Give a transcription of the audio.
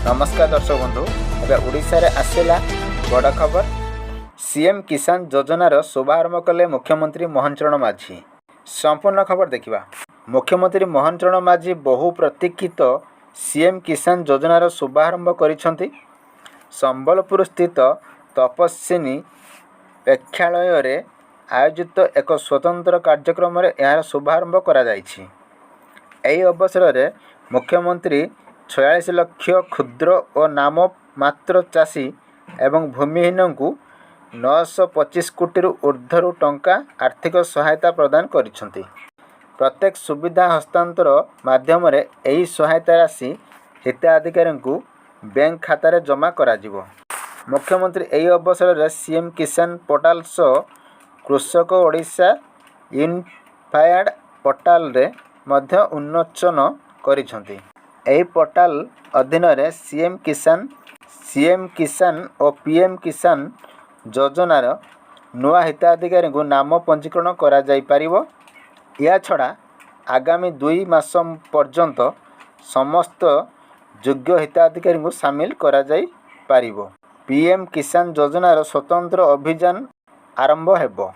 नमस्कार दर्शक बंधु एवं ओडिशा रे आसला बड़ खबर। सीएम किसान योजनार शुभारंभ कले मुख्यमंत्री मोहन चरण माझी। संपूर्ण खबर देखिबा। मुख्यमंत्री मोहन चरण माझी बहु प्रतीक्षित सीएम किसान योजनार शुभारंभ करिसेंती। संबलपुर स्थित तपस्विनी प्रेक्षालय रे आयोजित एक स्वतंत्र कार्यक्रम रे यार शुभारंभ करा जायछि। एही अवसर रे मुख्यमंत्री 46 लाख क्षुद्र और नाम मात्र चाषी एवं भूमिहीन को 925 कोटी ऊर्ध्व टंका आर्थिक सहायता प्रदान करिसेंती। प्रत्येक सुविधा हस्तांतर माध्यम रे एही सहायता राशि हिताधिकारी को बैंक खाता रे जमा करा जिवो। मुख्यमंत्री एही अवसर रे सीएम किसान पोर्टाल सह कृषक ओडिशा यूनिफाइड पोर्टाल रे मध्य उन्मोचन करिसेंती। एही पोर्टाल अधीन रे सीएम किसान और पीएम किसान योजनार नुआ हिताधिकारी को नाम पंजीकरण करा जाई पारिबो। या छड़ा आगामी 2 मास पर्यंत समस्त योग्य हिताधिकारी को शामिल करा जाई पारिबो। पीएम किसान योजनार स्वतंत्र अभियान आरंभ हेबो।